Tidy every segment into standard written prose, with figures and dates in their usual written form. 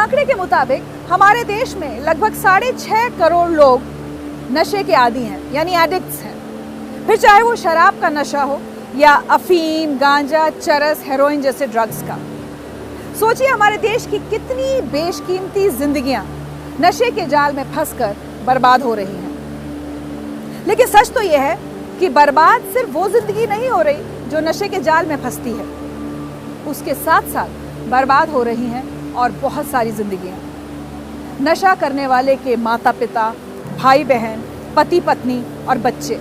आंकड़े के मुताबिक हमारे देश में लगभग 6.5 करोड़ लोग नशे के आदी हैं, यानी एडिक्ट्स हैं। फिर चाहे वो शराब का नशा हो या अफीम, गांजा, चरस, हेरोइन जैसे ड्रग्स का। सोचिए हमारे देश की कितनी बेशकीमती जिंदगियां नशे के जाल में फंसकर बर्बाद हो रही हैं। लेकिन सच तो यह है कि बर्बाद सिर्फ वो जिंदगी नहीं हो रही जो नशे के जाल में फंसती है, उसके साथ साथ बर्बाद हो रही हैं और बहुत सारी जिंदगियां। नशा करने वाले के माता पिता, भाई बहन, पति पत्नी और बच्चे।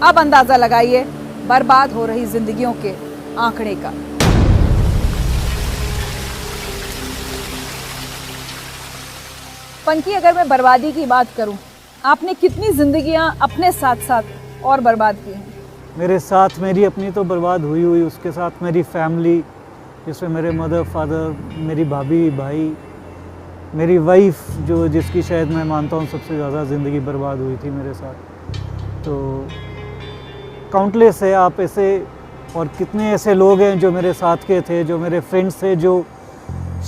अब अंदाजा लगाइए बर्बाद हो रही जिंदगियों के आंकड़े का। पंकी, अगर मैं बर्बादी की बात करूं, आपने कितनी जिंदगियां अपने साथ साथ और बर्बाद की हैं? मेरे साथ मेरी अपनी तो बर्बाद हुई, उसके साथ मेरी फैमिली, जिसमें मेरे मदर, फादर, मेरी भाभी, भाई, मेरी वाइफ, जो जिसकी शायद मैं मानता हूँ सबसे ज़्यादा ज़िंदगी बर्बाद हुई थी मेरे साथ। तो काउंटलेस है आप ऐसे, और कितने ऐसे लोग हैं जो मेरे साथ के थे, जो मेरे फ्रेंड्स थे, जो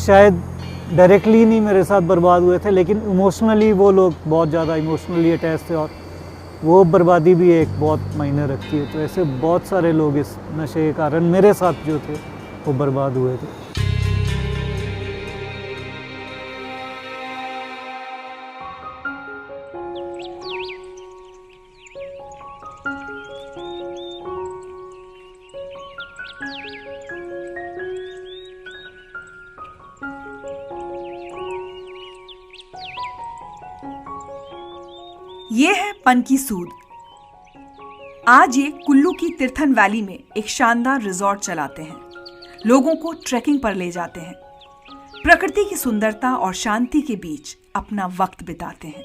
शायद डायरेक्टली नहीं मेरे साथ बर्बाद हुए थे, लेकिन इमोशनली वो लोग बहुत ज़्यादा इमोशनली अटैच थे, और वो बर्बादी भी एक बहुत मायने रखती है। तो ऐसे बहुत सारे लोग इस नशे के कारण मेरे साथ जो थे वो बर्बाद हुए थे। ये है पंकी सूद। आज ये कुल्लू की तीर्थन वैली में एक शानदार रिजॉर्ट चलाते हैं, लोगों को ट्रैकिंग पर ले जाते हैं, प्रकृति की सुंदरता और शांति के बीच अपना वक्त बिताते हैं।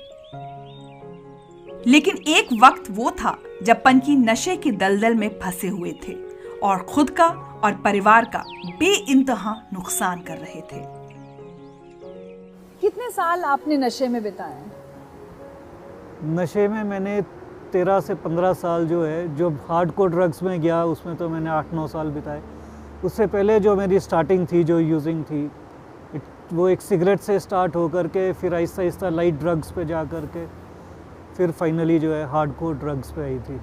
लेकिन एक वक्त वो था जब पंकी नशे के दलदल में फंसे हुए थे और खुद का और परिवार का बेइंतहा नुकसान कर रहे थे। कितने साल आपने नशे में बिताए हैं? नशे में मैंने 13 से 15 साल जो है, जो हार्डकोर ड्रग्स में गया उसमें तो मैंने 8-9 साल बिताए। उससे पहले जो मेरी स्टार्टिंग थी, जो यूजिंग थी, वो एक सिगरेट से स्टार्ट होकर के फिर आहिस्ता आहिस्ता लाइट ड्रग्स पे जा कर के फिर फाइनली जो है हार्डकोर ड्रग्स पे आई थी।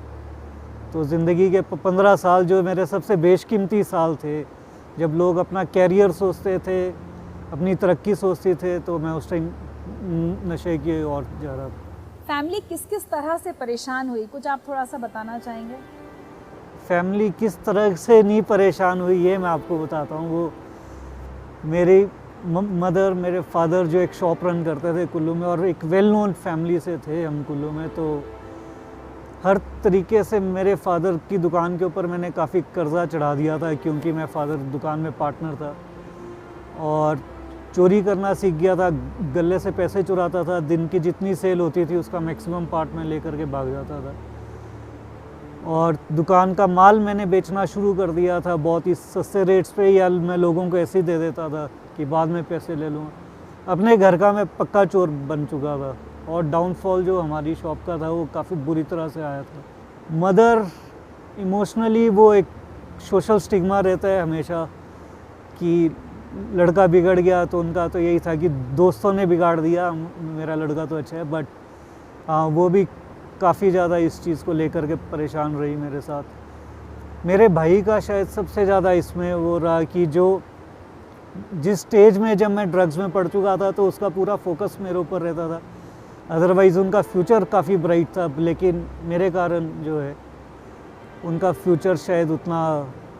तो ज़िंदगी के 15 साल जो मेरे सबसे बेशकीमती साल थे, जब लोग अपना कैरियर सोचते थे, अपनी तरक्की सोचते थे, तो मैं उस टाइम नशे की ओर जा रहा था। फैमिली किस किस तरह से परेशान हुई, कुछ आप थोड़ा सा बताना चाहेंगे? फैमिली किस तरह से नहीं परेशान हुई ये मैं आपको बताता हूँ। वो मेरी मदर, मेरे फादर जो एक शॉप रन करते थे कुल्लू में, और एक वेल नोन फैमिली से थे हम कुल्लू में, तो हर तरीके से मेरे फादर की दुकान के ऊपर मैंने काफ़ी कर्जा चढ़ा दिया था, क्योंकि मैं फादर दुकान में पार्टनर था, और चोरी करना सीख गया था, गले से पैसे चुराता था, दिन की जितनी सेल होती थी उसका मैक्सिमम पार्ट में लेकर के भाग जाता था, और दुकान का माल मैंने बेचना शुरू कर दिया था बहुत ही सस्ते रेट्स पे, या मैं लोगों को ऐसे ही दे देता था कि बाद में पैसे ले लूँगा। अपने घर का मैं पक्का चोर बन चुका था, और डाउनफॉल जो हमारी शॉप का था वो काफ़ी बुरी तरह से आया था। मदर इमोशनली वो एक सोशल स्टिग्मा रहता है हमेशा कि लड़का बिगड़ गया, तो उनका तो यही था कि दोस्तों ने बिगाड़ दिया, मेरा लड़का तो अच्छा है, बट वो भी काफ़ी ज़्यादा इस चीज़ को लेकर के परेशान रही मेरे साथ। मेरे भाई का शायद सबसे ज़्यादा इसमें वो रहा कि जो जिस स्टेज में जब मैं ड्रग्स में पड़ चुका था तो उसका पूरा फोकस मेरे ऊपर रहता था, अदरवाइज़ उनका फ्यूचर काफ़ी ब्राइट था, लेकिन मेरे कारण जो है उनका फ्यूचर शायद उतना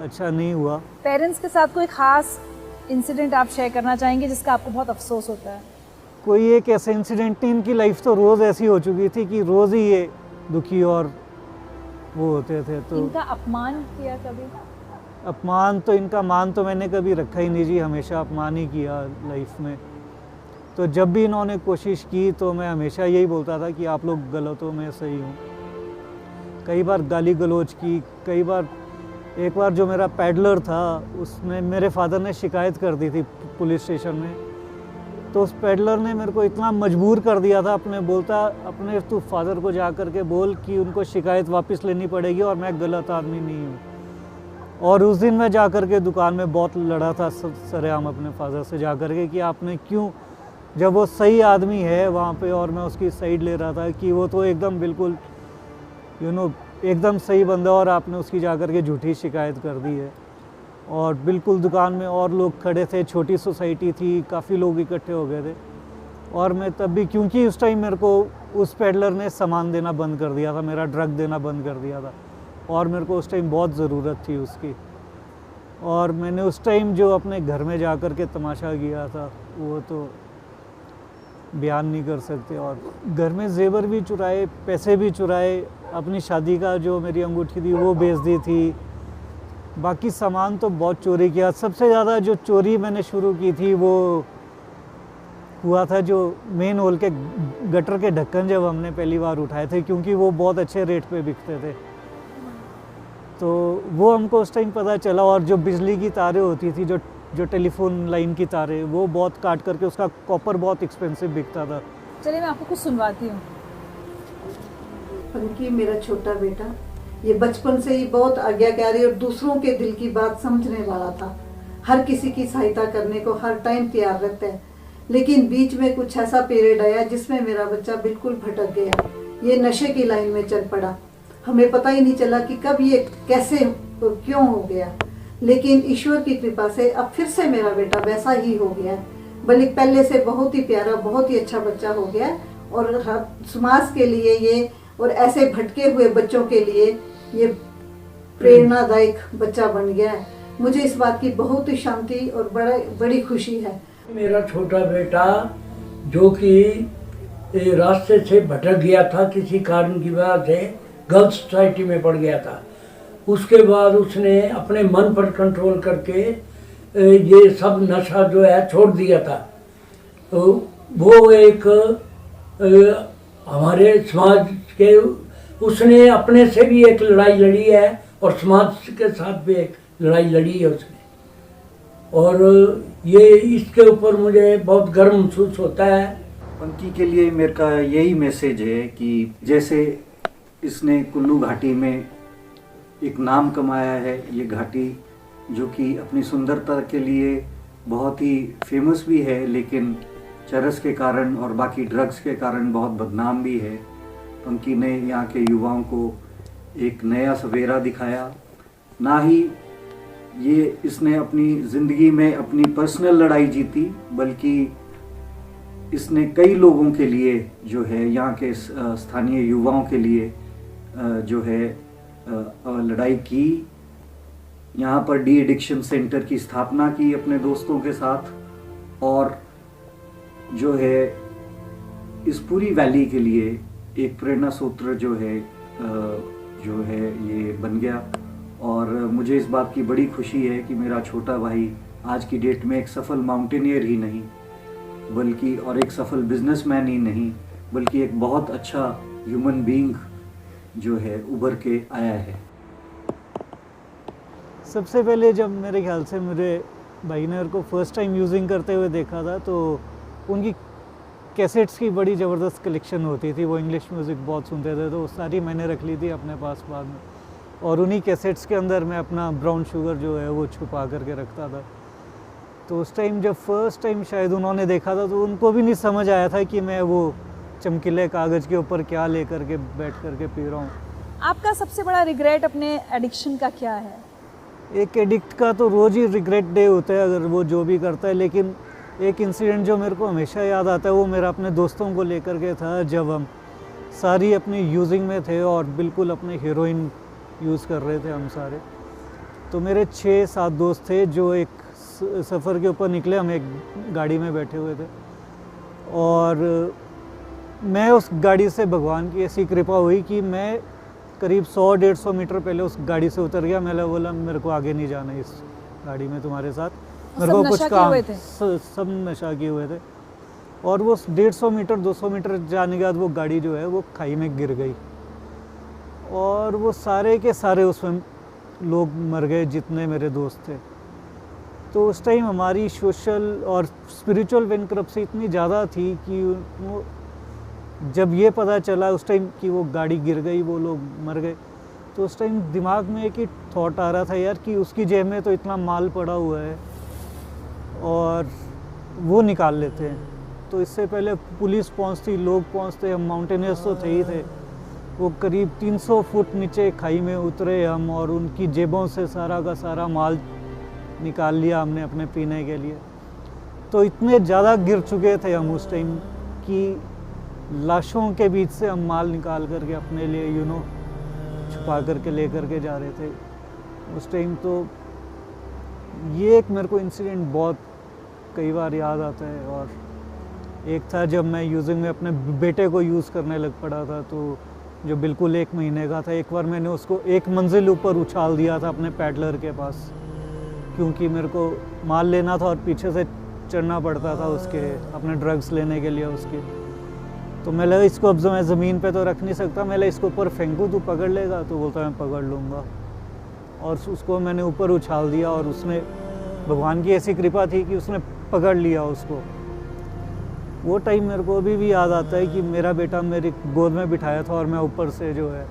अच्छा नहीं हुआ। पेरेंट्स के साथ कोई ख़ास इंसिडेंट आप शेयर करना चाहेंगे जिसका आपको बहुत अफसोस होता है? कोई एक ऐसे इंसिडेंट नहीं, इनकी लाइफ तो रोज़ ऐसी हो चुकी थी कि रोज़ ही ये दुखी और वो होते थे। तो इनका अपमान किया कभी? अपमान तो इनका मान तो मैंने कभी रखा ही नहीं जी, हमेशा अपमान ही किया लाइफ में। तो जब भी इन्होंने कोशिश की तो मैं हमेशा यही बोलता था कि आप लोग गलत हो, मैं सही हूँ। कई बार गाली गलौज की, कई बार एक बार जो मेरा पैडलर था उसने, मेरे फादर ने शिकायत कर दी थी पुलिस स्टेशन में, तो उस पैडलर ने मेरे को इतना मजबूर कर दिया था, अपने तू फादर को जा कर के बोल कि उनको शिकायत वापस लेनी पड़ेगी और मैं गलत आदमी नहीं हूँ। और उस दिन मैं जा कर के दुकान में बहुत लड़ा था सरेआम अपने फादर से जा कर के कि आपने क्यों, जब वो सही आदमी है वहाँ पे और मैं उसकी साइड ले रहा था कि वो तो एकदम बिल्कुल एकदम सही बंदा, और आपने उसकी जा कर के झूठी शिकायत कर दी है। और बिल्कुल दुकान में और लोग खड़े थे, छोटी सोसाइटी थी, काफ़ी लोग इकट्ठे हो गए थे। और मैं तब भी, क्योंकि उस टाइम मेरे को उस पेडलर ने सामान देना बंद कर दिया था, मेरा ड्रग देना बंद कर दिया था, और मेरे को उस टाइम बहुत ज़रूरत थी उसकी। और मैंने उस टाइम जो अपने घर में जा कर के तमाशा किया था वो तो बयान नहीं कर सकते। और घर में जेवर भी चुराए, पैसे भी चुराए, अपनी शादी का जो मेरी अंगूठी थी वो बेच दी थी, बाकी सामान तो बहुत चोरी किया। सबसे ज़्यादा जो चोरी मैंने शुरू की थी वो हुआ था जो मेन होल के गटर के ढक्कन जब हमने पहली बार उठाए थे, क्योंकि वो बहुत अच्छे रेट पे बिकते थे, तो वो हमको उस टाइम पता चला। और जो बिजली की तारें होती थी, जो टेलीफोन लाइन की तारें, वो बहुत काट करके, उसका कॉपर बहुत एक्सपेंसिव बिकता था। चलिए मैं आपको कुछ सुनवाती हूँ। पंकी मेरा छोटा बेटा, ये बचपन से ही बहुत आज्ञाकारी और दूसरों के दिल की बात समझने वाला था। हर किसी की सहायता करने को हर टाइम तैयार रहता है। लेकिन बीच में कुछ ऐसा पीरियड आया जिसमें मेरा बच्चा बिल्कुल भटक गया। ये नशे की लाइन में चल पड़ा। हमें पता ही नहीं चला कि कब ये कैसे और क्यों हो गया। लेकिन ईश्वर की कृपा से अब फिर से मेरा बेटा वैसा ही हो गया, बल्कि पहले से बहुत ही प्यारा, बहुत ही अच्छा बच्चा हो गया। और समाज के लिए ये, और ऐसे भटके हुए बच्चों के लिए ये प्रेरणादायक बच्चा बन गया है। मुझे इस बात की बहुत ही शांति और बड़ी खुशी है। मेरा छोटा बेटा जो कि रास्ते से भटक गया था, किसी कारण की वजह से गलत सोसाइटी में पड़ गया था, उसके बाद उसने अपने मन पर कंट्रोल करके ये सब नशा जो है छोड़ दिया था। तो वो एक हमारे समाज के, उसने अपने से भी एक लड़ाई लड़ी है और समाज के साथ भी एक लड़ाई लड़ी है उसने। और ये इसके ऊपर मुझे बहुत गर्व महसूस होता है। पंकी के लिए मेरे का यही मैसेज है कि जैसे इसने कुल्लू घाटी में एक नाम कमाया है, ये घाटी जो कि अपनी सुंदरता के लिए बहुत ही फेमस भी है, लेकिन चरस के कारण और बाकी ड्रग्स के कारण बहुत बदनाम भी है। पंकी ने यहाँ के युवाओं को एक नया सवेरा दिखाया। ना ही ये इसने अपनी ज़िंदगी में अपनी पर्सनल लड़ाई जीती, बल्कि इसने कई लोगों के लिए जो है, यहाँ के स्थानीय युवाओं के लिए जो है लड़ाई की। यहाँ पर डी एडिक्शन सेंटर की स्थापना की अपने दोस्तों के साथ, और जो है इस पूरी वैली के लिए एक प्रेरणा सूत्र जो है ये बन गया। और मुझे इस बात की बड़ी खुशी है कि मेरा छोटा भाई आज की डेट में एक सफल माउंटेनियर ही नहीं, बल्कि और एक सफल बिजनेसमैन ही नहीं, बल्कि एक बहुत अच्छा ह्यूमन बीइंग जो है उभर के आया है। सबसे पहले जब मेरे ख्याल से मेरे भाई ने को फर्स्ट टाइम यूजिंग करते हुए देखा था, तो उनकी कैसेट्स की बड़ी ज़बरदस्त कलेक्शन होती थी। वो इंग्लिश म्यूज़िक बहुत सुनते थे, तो सारी मैंने रख ली थी अपने पास बाद में। और उन्हीं कैसेट्स के अंदर मैं अपना ब्राउन शुगर जो है वो छुपा करके रखता था। तो उस टाइम जब फर्स्ट टाइम शायद उन्होंने देखा था, तो उनको भी नहीं समझ आया था कि मैं वो चमकीले कागज़ के ऊपर क्या ले करके बैठ करके पी रहा हूँ। आपका सबसे बड़ा रिग्रेट अपने एडिक्शन का क्या है? एक एडिक्ट का तो रोज़ ही रिग्रेट डे होता है अगर वो जो भी करता है, लेकिन एक इंसिडेंट जो मेरे को हमेशा याद आता है वो मेरा अपने दोस्तों को लेकर के था। जब हम सारी अपनी यूजिंग में थे और बिल्कुल अपने हीरोइन यूज़ कर रहे थे हम सारे, तो मेरे 6-7 दोस्त थे जो एक सफ़र के ऊपर निकले। हम एक गाड़ी में बैठे हुए थे और मैं उस गाड़ी से, भगवान की ऐसी कृपा हुई कि मैं करीब 100-150 मीटर पहले उस गाड़ी से उतर गया। मैंने बोला मेरे को आगे नहीं जाना इस गाड़ी में तुम्हारे साथ, मेरे को कुछ काम। सब नशा किए हुए थे। और वो 150 मीटर 200 मीटर जाने के बाद वो गाड़ी जो है वो खाई में गिर गई, और वो सारे के सारे उसमें लोग मर गए जितने मेरे दोस्त थे। तो उस टाइम हमारी सोशल और स्पिरिचुअल बैंक्रप्सी इतनी ज़्यादा थी कि वो जब ये पता चला उस टाइम कि वो गाड़ी गिर गई, वो लोग मर गए, तो उस टाइम दिमाग में एक ही थॉट आ रहा था यार कि उसकी जेब में तो इतना माल पड़ा हुआ है और वो निकाल लेते हैं। तो इससे पहले पुलिस पहुंचती, लोग पहुंचते, हम माउंटेनियर्स तो थे ही थे। वो करीब 300 फुट नीचे खाई में उतरे हम और उनकी जेबों से सारा का सारा माल निकाल लिया हमने अपने पीने के लिए। तो इतने ज़्यादा गिर चुके थे हम उस टाइम कि लाशों के बीच से हम माल निकाल करके अपने लिए छुपा करके ले करके जा रहे थे उस टाइम। तो ये एक मेरे को इंसिडेंट बहुत कई बार याद आता है। और एक था जब मैं यूजिंग में अपने बेटे को यूज़ करने लग पड़ा था, तो जो बिल्कुल 1 महीने का था, एक बार मैंने उसको 1 मंजिल ऊपर उछाल दिया था अपने पैडलर के पास, क्योंकि मेरे को माल लेना था और पीछे से चढ़ना पड़ता था उसके अपने ड्रग्स लेने के लिए उसके। तो मैं लगा इसको अब मैं ज़मीन पे तो रख नहीं सकता, मैं इसको ऊपर फेंकूँ तो पकड़ लेगा, तो बोलता मैं पकड़ लूँगा। और उसको मैंने ऊपर उछाल दिया और उसने, भगवान की ऐसी कृपा थी कि उसने पकड़ लिया उसको। वो टाइम मेरे को अभी भी याद आता है कि मेरा बेटा मेरी गोद में बिठाया था और मैं ऊपर से जो है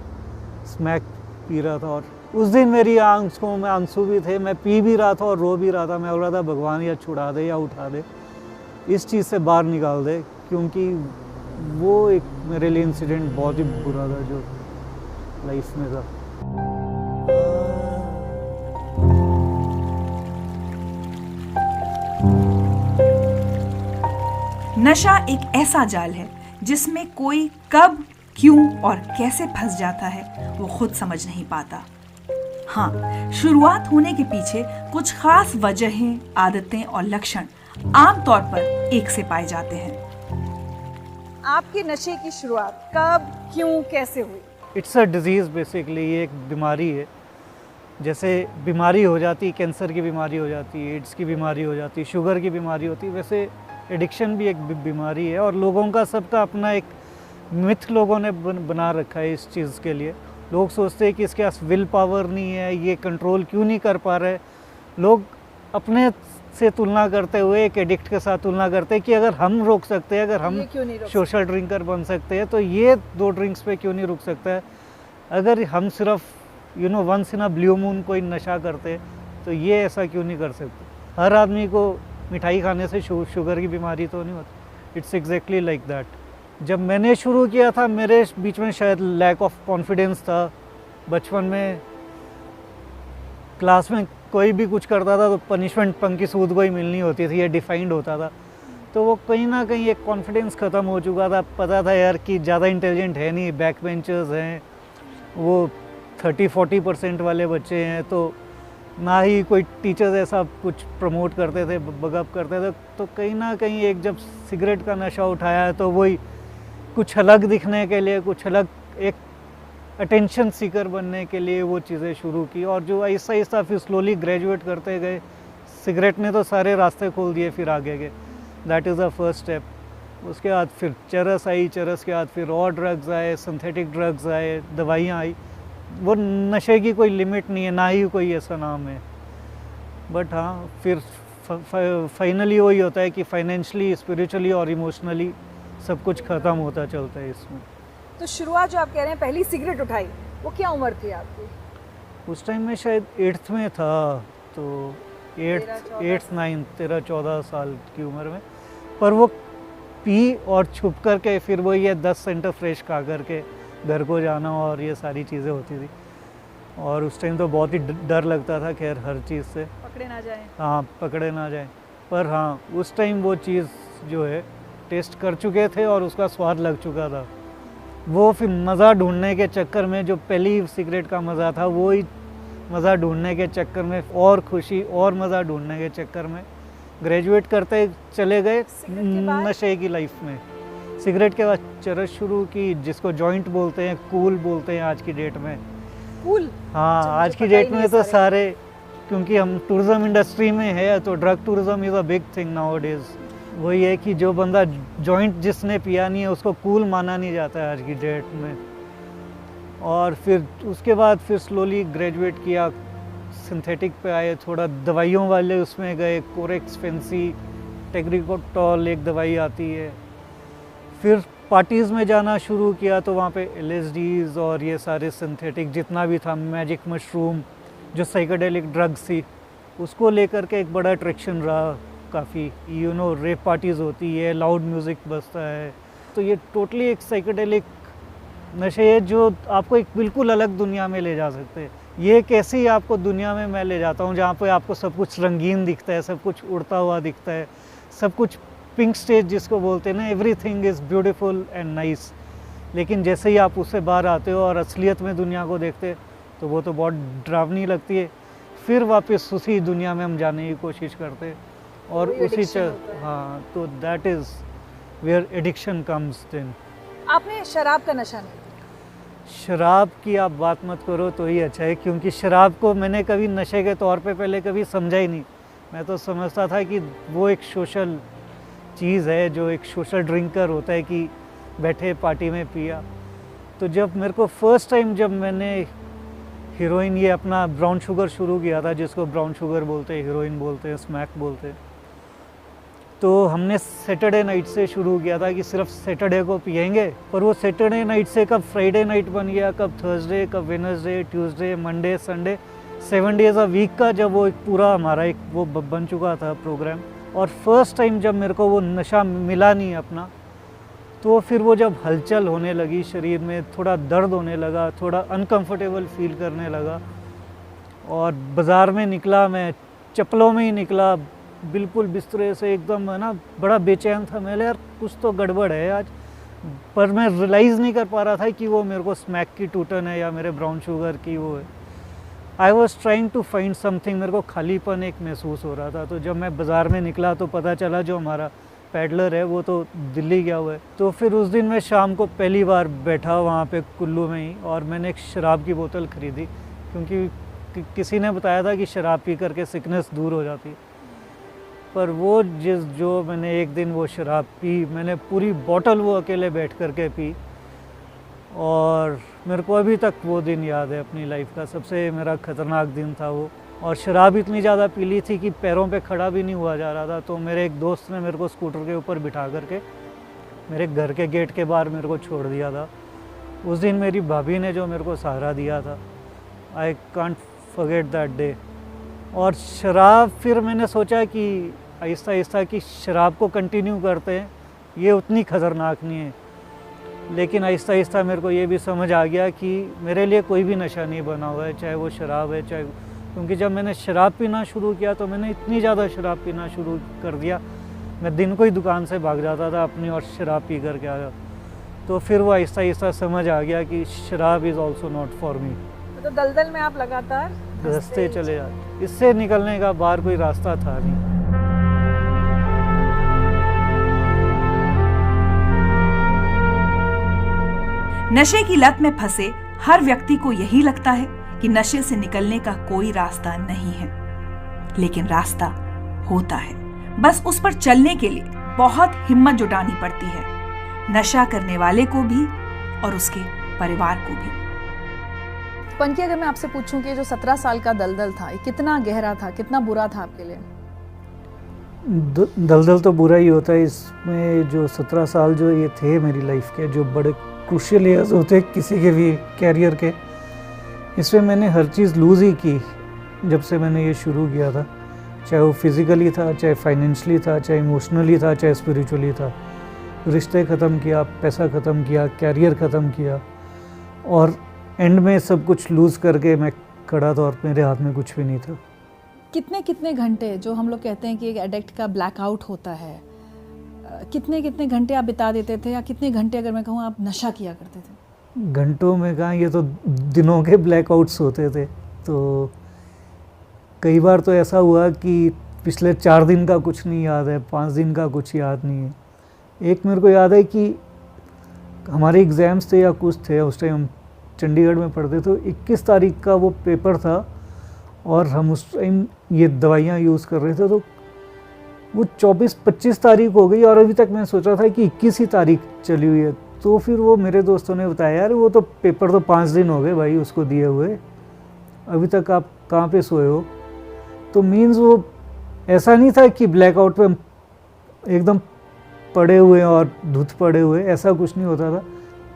स्मैक पी रहा था। और उस दिन मेरी आंखों में आंसू भी थे, मैं पी भी रहा था और रो भी रहा था। मैं बोल रहा था भगवान या छुड़ा दे या उठा दे, इस चीज़ से बाहर निकाल दे, क्योंकि वो एक मेरे लिए इंसिडेंट बहुत ही बुरा था जो लाइफ में था। नशा एक ऐसा जाल है जिसमें कोई कब, क्यों और कैसे फंस जाता है वो खुद समझ नहीं पाता। हाँ, शुरुआत होने के पीछे कुछ खास वजहें, आदतें और लक्षण आमतौर पर एक से पाए जाते हैं। आपके नशे की शुरुआत कब, क्यों, कैसे हुई? इट्स अ डिज़ीज़ बेसिकली, ये एक बीमारी है। जैसे बीमारी हो जाती, कैंसर की बीमारी हो जाती, एड्स की बीमारी हो जाती, शुगर की बीमारी होती, वैसे एडिक्शन भी एक बीमारी है। और लोगों का सबका अपना एक मिथ लोगों ने बना रखा है इस चीज़ के लिए। लोग सोचते हैं कि इसके पास विल पावर नहीं है, ये कंट्रोल क्यों नहीं कर पा रहे। लोग अपने से तुलना करते हुए एक एडिक्ट के साथ तुलना करते हैं कि अगर हम रोक सकते हैं, अगर हम ये क्यों नहीं रोक सोशल ड्रिंकर बन सकते हैं, तो ये 2 ड्रिंक्स पे क्यों नहीं रुक सकता है। अगर हम सिर्फ once in a blue moon कोई नशा करते तो ये ऐसा क्यों नहीं कर सकते। हर आदमी को मिठाई खाने से शुगर की बीमारी तो नहीं होती। It's exactly like that. जब मैंने शुरू किया था, मेरे बीच में शायद लैक ऑफ कॉन्फिडेंस था। बचपन में क्लास में कोई भी कुछ करता था तो पनिशमेंट पंकी सूद को ही मिलनी होती थी, ये डिफाइंड होता था। तो वो कहीं ना कहीं एक कॉन्फिडेंस ख़त्म हो चुका था। पता था यार कि ज़्यादा इंटेलिजेंट है नहीं, बैक बेंचर्स हैं, वो 30-40% वाले बच्चे हैं, तो ना ही कोई टीचर्स ऐसा कुछ प्रमोट करते थे, बगअप करते थे। तो कहीं ना कहीं एक जब सिगरेट का नशा उठाया है तो वही कुछ अलग दिखने के लिए, कुछ अलग एक अटेंशन सीकर बनने के लिए वो चीज़ें शुरू की। और जो ऐसा ऐसा फिर स्लोली ग्रेजुएट करते गए। सिगरेट ने तो सारे रास्ते खोल दिए फिर आगे के। That is the first step. उसके बाद फिर चरस आई, चरस के बाद फिर और ड्रग्स आए, सिंथेटिक ड्रग्स आए, दवाइयाँ आई। वो नशे की कोई लिमिट नहीं है, ना ही कोई ऐसा नाम है। बट हाँ, फिर फाइनली वही होता है कि फाइनेंशियली, स्पिरिचुअली और इमोशनली सब कुछ ख़त्म होता चलता है इसमें। तो शुरुआत जो आप कह रहे हैं, पहली सिगरेट उठाई, वो क्या उम्र थी आपकी? उस टाइम में शायद 8th में था, तो 8th 9th 13-14 साल की उम्र में। पर वो पी और छुप करके फिर वो ये 10 सेंटर फ्रेश खा करके घर को जाना और ये सारी चीज़ें होती थी। और उस टाइम तो बहुत ही डर लगता था, खैर हर चीज़ से, पकड़े ना जाए। हाँ, पकड़े ना जाए। पर हाँ, उस टाइम वो चीज़ जो है टेस्ट कर चुके थे और उसका स्वाद लग चुका था। वो फिर मज़ा ढूंढने के चक्कर में, जो पहली सिगरेट का मज़ा था, वो ही मज़ा ढूंढने के चक्कर में और खुशी और मज़ा ढूंढने के चक्कर में ग्रेजुएट करते चले गए नशे की लाइफ में। सिगरेट के बाद चरस शुरू की, जिसको जॉइंट बोलते हैं, कूल बोलते हैं आज की डेट में। कूल? हाँ, आज की डेट में तो सारे, क्योंकि हम टूरिज़्म इंडस्ट्री में है तो drug tourism is a big thing now days. वही है कि जो बंदा जॉइंट जिसने पिया नहीं है उसको कूल माना नहीं जाता है आज की डेट में। और फिर उसके बाद फिर स्लोली ग्रेजुएट किया, सिंथेटिक पे आए, थोड़ा दवाइयों वाले उसमें गए, कोरेक्स, फेंसी, टेग्रिकोटॉल एक दवाई आती है। फिर पार्टीज़ में जाना शुरू किया तो वहाँ पे LSDs और ये सारे सिंथेटिक जितना भी था, मैजिक मशरूम जो साइकेडेलिक ड्रग्स थी, उसको लेकर के एक बड़ा अट्रैक्शन रहा काफ़ी। रेप पार्टीज़ होती है, लाउड म्यूज़िक बजता है, तो ये टोटली एक साइकेडेलिक नशे है जो आपको एक बिल्कुल अलग दुनिया में ले जा सकते हैं। ये कैसी आपको दुनिया में मैं ले जाता हूँ जहाँ पे आपको सब कुछ रंगीन दिखता है, सब कुछ उड़ता हुआ दिखता है, सब कुछ पिंक स्टेज जिसको बोलते हैं ना, everything is beautiful and nice. लेकिन जैसे ही आप उससे बाहर आते हो और असलियत में दुनिया को देखते तो वो तो बहुत डरावनी लगती है। फिर वापस उसी दुनिया में हम जाने की कोशिश करते हैं और वही उसी addiction होता है। हाँ, तो that is where addiction comes then. आपने शराब का नशा नहीं किया? शराब की आप बात मत करो तो ही अच्छा है, क्योंकि शराब को मैंने कभी नशे के तौर पे पहले कभी समझा ही नहीं। मैं तो समझता था कि वो एक सोशल चीज़ है, जो एक सोशल ड्रिंकर होता है कि बैठे पार्टी में पिया। तो जब मेरे को फर्स्ट टाइम जब मैंने हीरोइन ये अपना ब्राउन शुगर शुरू किया था, जिसको ब्राउन शुगर बोलते हैं, हीरोइन बोलते हैं, स्मैक बोलते हैं, तो हमने सैटरडे नाइट से शुरू किया था कि सिर्फ सैटरडे को पिएंगे। पर वो सैटरडे नाइट से कब फ्राइडे नाइट बन गया, कब थर्सडे, कब Wednesday, Tuesday, Monday, Sunday, 7 days a week का जब वो एक पूरा हमारा एक वो बन चुका था प्रोग्राम। और फर्स्ट टाइम जब मेरे को वो नशा मिला नहीं अपना, तो फिर वो जब हलचल होने लगी शरीर में, थोड़ा दर्द होने लगा, थोड़ा अनकंफर्टेबल फील करने लगा, और बाज़ार में निकला, मैं चप्पलों में ही निकला, बिल्कुल बिस्तरे से एकदम, है ना, बड़ा बेचैन था। मैं यार कुछ तो गड़बड़ है आज, पर मैं रियलाइज़ नहीं कर पा रहा था कि वो मेरे को स्मैक की टूटन है या मेरे ब्राउन शुगर की वो है। I was trying to find something, मेरे को खालीपन एक महसूस हो रहा था। तो जब मैं बाज़ार में निकला तो पता चला जो हमारा पैडलर है वो तो दिल्ली गया हुआ है। तो फिर उस दिन मैं शाम को पहली बार बैठा वहाँ पे कुल्लू में ही, और मैंने एक शराब की बोतल ख़रीदी, क्योंकि किसी ने बताया था कि शराब पी करके सिकनेस दूर हो जाती। पर वो जो मैंने एक दिन वो शराब पी, मैंने पूरी बोतल वो अकेले बैठ करके पी, और मेरे को अभी तक वो दिन याद है अपनी लाइफ का, सबसे मेरा ख़तरनाक दिन था वो। और शराब इतनी ज़्यादा पी ली थी कि पैरों पे खड़ा भी नहीं हुआ जा रहा था। तो मेरे एक दोस्त ने मेरे को स्कूटर के ऊपर बिठा करके मेरे घर के गेट के बाहर मेरे को छोड़ दिया था। उस दिन मेरी भाभी ने जो मेरे को सहारा दिया था, I can't forget that day. और शराब, फिर मैंने सोचा कि आहिस्ता आहिस्ता कि शराब को कंटिन्यू करते हैं, ये उतनी ख़तरनाक नहीं है। लेकिन आहिस्ता आहिस्ता मेरे को ये भी समझ आ गया कि मेरे लिए कोई भी नशा नहीं बना हुआ है, चाहे वो शराब है, चाहे, क्योंकि जब मैंने शराब पीना शुरू किया तो मैंने इतनी ज़्यादा शराब पीना शुरू कर दिया, मैं दिन को ही दुकान से भाग जाता था अपनी और शराब पी करके आया। तो फिर वो आहिस्ता आहिस्ता समझ आ गया कि शराब is also not for me. तो दलदल में आप लगातार रास्ते चले जाते, इससे निकलने का बाहर कोई रास्ता था नहीं। नशे की लत में फंसे हर व्यक्ति को यही लगता है कि नशे से निकलने का कोई रास्ता नहीं है, लेकिन रास्ता होता है। बस उस पर चलने के लिए बहुत हिम्मत जुटानी पड़ती है, नशा करने वाले को भी और उसके परिवार को भी। पंकी, अगर मैं आपसे पूछूं कि जो 17 साल का दलदल था, ये कितना गहरा था, कितना बुरा था आपके लिए? दलदल तो बुरा ही होता है। इसमें जो 17 साल जो ये थे मेरी लाइफ के, जो बड़े क्रूशियल ईयर्स होते किसी के भी कैरियर के, इसमें मैंने हर चीज़ लूज़ ही की जब से मैंने ये शुरू किया था। चाहे वो फिज़िकली था, चाहे फाइनेंशली था, चाहे इमोशनली था, चाहे स्पिरिचुअली था। रिश्ते ख़त्म किया, पैसा ख़त्म किया, कैरियर ख़त्म किया, और एंड में सब कुछ लूज़ करके मैं खड़ा था और मेरे हाथ में कुछ भी नहीं था। कितने कितने घंटे, जो हम लोग कहते हैं कि एक एडिक्ट का ब्लैकआउट होता है, कितने कितने घंटे आप बिता देते थे, या कितने घंटे अगर मैं कहूँ आप नशा किया करते थे? घंटों में कहाँ, ये तो दिनों के ब्लैकआउट्स होते थे। तो कई बार तो ऐसा हुआ कि पिछले 4 दिन का कुछ नहीं याद है, 5 दिन का कुछ याद नहीं है। एक मेरे को याद है कि हमारे एग्ज़ाम्स थे या कुछ थे, उस टाइम हम चंडीगढ़ में पढ़ते थे। 21 तारीख का वो पेपर था और हम उस टाइम ये दवाइयाँ यूज़ कर रहे थे, तो वो 24-25 तारीख हो गई और अभी तक मैं सोच रहा था कि 21 ही तारीख चली हुई है। तो फिर वो मेरे दोस्तों ने बताया, यार वो तो पेपर तो 5 दिन हो गए भाई उसको दिए हुए, अभी तक आप कहाँ पे सोए हो? तो मीन्स वो ऐसा नहीं था कि ब्लैकआउट पे एकदम पड़े हुए और धुत पड़े हुए, ऐसा कुछ नहीं होता था।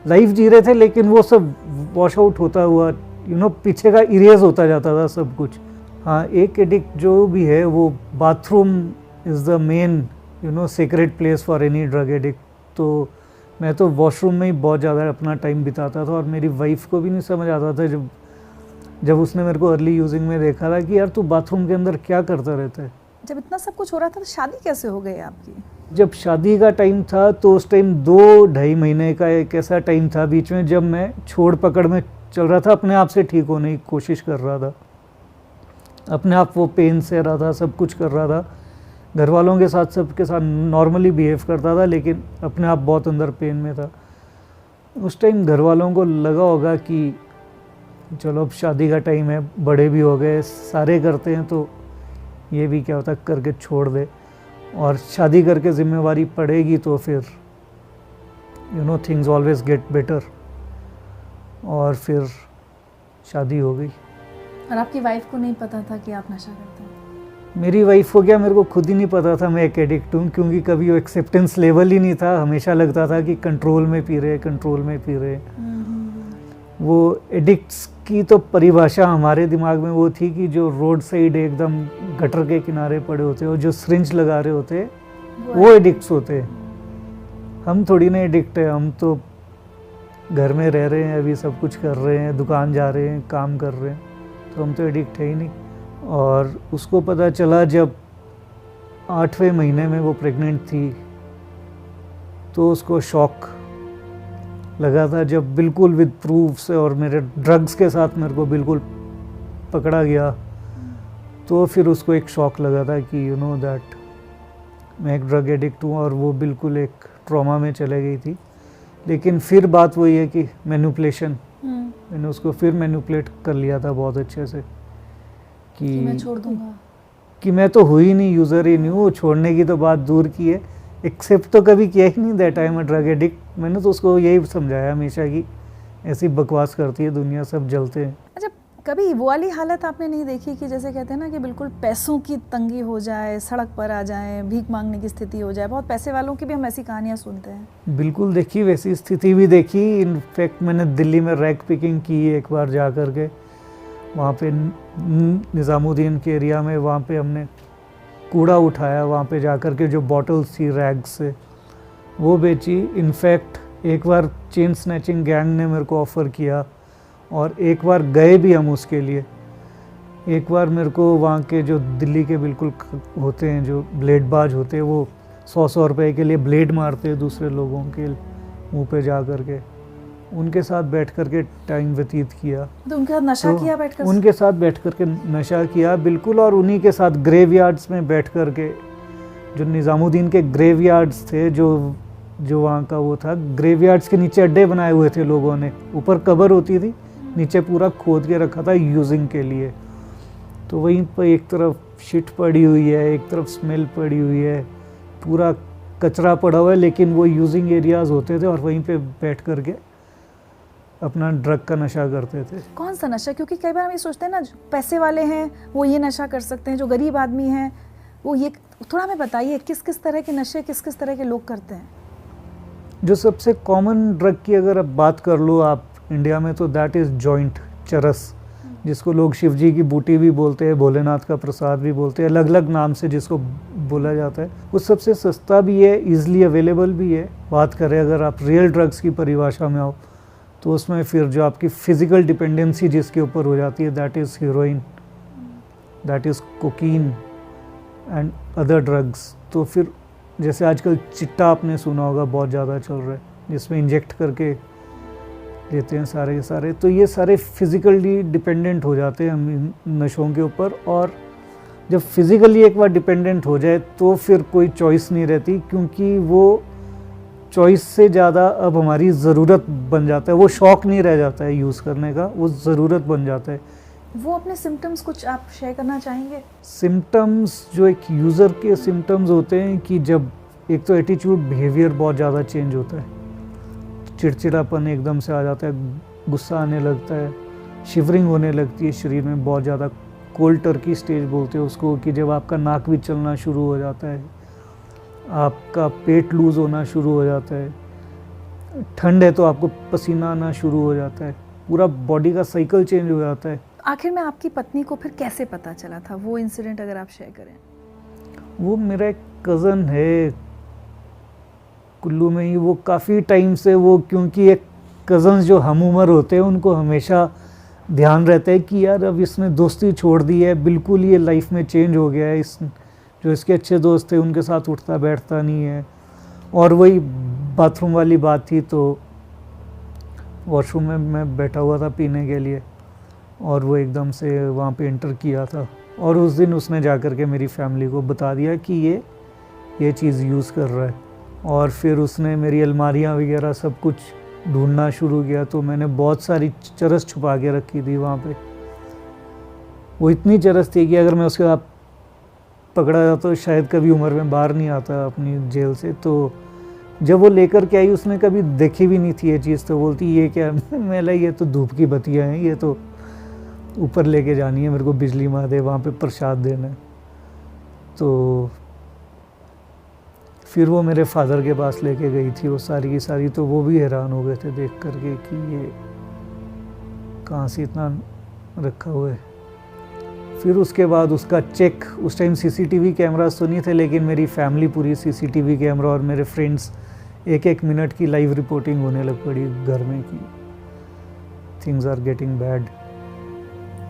लाइफ जी रहे थे लेकिन वो सब वॉश आउट होता हुआ पीछे का इरेज होता जाता था सब कुछ। हाँ, एक एडिक्ट जो भी है वो bathroom is the main secret place for any drug addict. तो मैं तो वॉशरूम में ही बहुत ज़्यादा अपना टाइम बिताता था और मेरी वाइफ को भी नहीं समझ आता था जब उसने मेरे को अर्ली यूजिंग में देखा था कि यार तू बाथरूम के अंदर क्या करता रहता है। जब इतना सब कुछ हो रहा था तो शादी कैसे हो गई आपकी? जब शादी का टाइम था तो उस टाइम 2-2.5 महीने का एक ऐसा टाइम था बीच में जब मैं छोड़ पकड़ में चल रहा था, अपने आप से ठीक होने की कोशिश कर रहा था, अपने आप वो पेन से रहा था, सब कुछ कर रहा था, घर वालों के साथ सबके साथ नॉर्मली बिहेव करता था, लेकिन अपने आप बहुत अंदर पेन में था। उस टाइम घर वालों को लगा होगा कि चलो अब शादी का टाइम है, बड़े भी हो गए, सारे करते हैं तो ये भी क्या होता करके छोड़ दे, और शादी करके जिम्मेवारी पड़ेगी तो फिर थिंग्स ऑलवेज गेट बेटर। और फिर शादी हो गई। और आपकी वाइफ को नहीं पता था कि आप नशा करते हैं? मेरी वाइफ को क्या, मेरे को खुद ही नहीं पता था मैं एक एडिक्ट हूँ, क्योंकि कभी वो एक्सेप्टेंस लेवल ही नहीं था। हमेशा लगता था कि कंट्रोल में पी रहे। वो एडिक्ट्स की तो परिभाषा हमारे दिमाग में वो थी कि जो रोड साइड एकदम गटर के किनारे पड़े होते और जो सिरिंज लगा रहे होते वो एडिक्ट्स होते। हम थोड़ी ना एडिक्ट है, हम तो घर में रह रहे हैं, अभी सब कुछ कर रहे हैं, दुकान जा रहे हैं, काम कर रहे हैं, तो हम तो एडिक्ट है ही नहीं। और उसको पता चला जब 8वें महीने में वो प्रेग्नेंट थी तो उसको शॉक लगा था, जब बिल्कुल विद प्रूफ से और मेरे ड्रग्स के साथ मेरे को बिल्कुल पकड़ा गया, तो फिर उसको एक शॉक लगा था कि दैट मैं एक ड्रग एडिक्ट हूँ, और वो बिल्कुल एक ट्रॉमा में चले गई थी। लेकिन फिर बात वही है कि मैनिपुलेशन, मैंने उसको फिर मैनिपुलेट कर लिया था बहुत अच्छे से कि मैं छोड़ दूंगा, कि मैं तो हुई नहीं, यूज़र ही नहीं हूँ, छोड़ने की तो बात दूर की है, एक्सेप्ट तो कभी किया ही नहीं that I am a drug addict. मैंने तो उसको यही समझाया हमेशा कि ऐसी बकवास करती है दुनिया, सब जलते हैं। अच्छा, कभी वो वाली हालत आपने नहीं देखी कि जैसे कहते हैं ना कि बिल्कुल पैसों की तंगी हो जाए, सड़क पर आ जाए, भीख मांगने की स्थिति हो जाए? बहुत पैसे वालों की भी हम ऐसी कहानियाँ सुनते हैं। बिल्कुल देखी, वैसी स्थिति भी देखी। इनफैक्ट मैंने दिल्ली में रैक पिकिंग की एक बार जा कर के, वहाँ पे निज़ामुद्दीन के एरिया में, वहाँ पे हमने कूड़ा उठाया, वहाँ पे जा कर के जो बॉटल्स थी रैग से वो बेची। इनफैक्ट एक बार चेन स्नैचिंग गैंग ने मेरे को ऑफ़र किया, और एक बार गए भी हम उसके लिए। एक बार मेरे को वहाँ के जो दिल्ली के बिल्कुल होते हैं, जो ब्लेडबाज होते हैं, वो 100-100 रुपए के लिए ब्लेड मारते हैं दूसरे लोगों के मुंह पे जा कर के, उनके साथ बैठ कर के टाइम व्यतीत किया। तो उनके साथ नशा तो किया बैठकर? उनके साथ बैठ कर के नशा किया बिल्कुल, और उन्हीं के साथ ग्रेवयार्ड्स में बैठ कर के, जो निज़ामुद्दीन के ग्रेवयार्ड्स थे, जो वहाँ का वो था, ग्रेवयार्ड्स के नीचे अड्डे बनाए हुए थे लोगों ने, ऊपर कबर होती थी, नीचे पूरा खोद के रखा था यूजिंग के लिए। तो वहीं पर एक तरफ शिट पड़ी हुई है, एक तरफ स्मेल पड़ी हुई है, पूरा कचरा पड़ा हुआ है, लेकिन वो यूजिंग एरियाज होते थे, और वहीं पे बैठ कर के अपना ड्रग का नशा करते थे। कौन सा नशा? क्योंकि कई बार हम ये सोचते हैं ना, जो पैसे वाले हैं वो ये नशा कर सकते हैं, जो गरीब आदमी हैं वो ये। थोड़ा हमें बताइए किस किस तरह के नशे किस किस तरह के लोग करते हैं? जो सबसे कॉमन ड्रग की अगर आप बात कर लो आप इंडिया में, तो दैट इज़ जॉइंट, चरस, जिसको लोग शिवजी की बूटी भी बोलते हैं, भोलेनाथ का प्रसाद भी बोलते हैं, अलग अलग नाम से जिसको बोला जाता है। वो सबसे सस्ता भी है, ईजिली अवेलेबल भी है। बात करें अगर आप रियल ड्रग्स की परिभाषा में आओ, तो उसमें फिर जो आपकी फिजिकल डिपेंडेंसी जिसके ऊपर हो जाती है, that is heroine, that is cocaine and other drugs. तो फिर जैसे आजकल चिट्टा आपने सुना होगा, बहुत ज़्यादा चल रहा है, जिसमें इंजेक्ट करके लेते हैं सारे के सारे। तो ये सारे फिज़िकली डिपेंडेंट हो जाते हैं हम इन नशों के ऊपर, और जब फिज़िकली एक बार डिपेंडेंट हो जाए तो फिर कोई चॉइस नहीं रहती, क्योंकि वो चॉइस से ज़्यादा अब हमारी ज़रूरत बन जाता है। वो शौक़ नहीं रह जाता है यूज़ करने का, वो ज़रूरत बन जाता है। वो अपने सिम्टम्स कुछ आप शेयर करना चाहेंगे? सिम्टम्स जो एक यूज़र के सिम्टम्स होते हैं कि जब एक तो एटीट्यूड बिहेवियर बहुत ज़्यादा चेंज होता है, चिड़चिड़ापन एकदम से आ जाता है, गुस्सा आने लगता है, शिवरिंग होने लगती है शरीर में बहुत ज़्यादा, कोल्ड टर्की स्टेज बोलते हैं उसको, कि जब आपका नाक भी चलना शुरू हो जाता है, आपका पेट लूज़ होना शुरू हो जाता है, ठंड है तो आपको पसीना आना शुरू हो जाता है, पूरा बॉडी का साइकिल चेंज हो जाता है। आखिर में आपकी पत्नी को फिर कैसे पता चला था, वो इंसिडेंट अगर आप शेयर करें? वो मेरा एक कज़न है कुल्लू में ही, वो काफ़ी टाइम से, वो क्योंकि एक कज़न्स जो हम उम्र होते हैं उनको हमेशा ध्यान रहता है कि यार अब इसने दोस्ती छोड़ दी है, बिल्कुल ये लाइफ में चेंज हो गया है, इस जो इसके अच्छे दोस्त थे उनके साथ उठता बैठता नहीं है। और वही बाथरूम वाली बात थी, तो वॉशरूम में मैं बैठा हुआ था पीने के लिए और वो एकदम से वहाँ पे एंटर किया था, और उस दिन उसने जा कर के मेरी फैमिली को बता दिया कि ये चीज़ यूज़ कर रहा है। और फिर उसने मेरी अलमारियाँ वगैरह सब कुछ ढूंढना शुरू किया, तो मैंने बहुत सारी चरस छुपा के रखी थी वहाँ पे। वो इतनी चरस थी कि अगर मैं उसके साथ पकड़ा जाता तो शायद कभी उम्र में बाहर नहीं आता अपनी जेल से। तो जब वो लेकर के आई, उसने कभी देखी भी नहीं थी ये चीज़, तो बोलती ये क्या? मैं ला ये तो धूप की बत्तियाँ हैं, ये तो ऊपर लेके जानी है, मेरे को बिजली माँ दे, वहाँ पे प्रसाद देना है। तो फिर वो मेरे फादर के पास लेके गई थी वो सारी की सारी, तो वो भी हैरान हो गए थे देख करके कि ये कहाँ से इतना रखा हुआ है। फिर उसके बाद उसका चेक, उस टाइम सीसीटीवी कैमरास तो नहीं थे, लेकिन मेरी फैमिली पूरी सीसीटीवी कैमरा और मेरे फ्रेंड्स एक मिनट की लाइव रिपोर्टिंग होने लग पड़ी घर में कि थिंग्स आर गेटिंग बैड।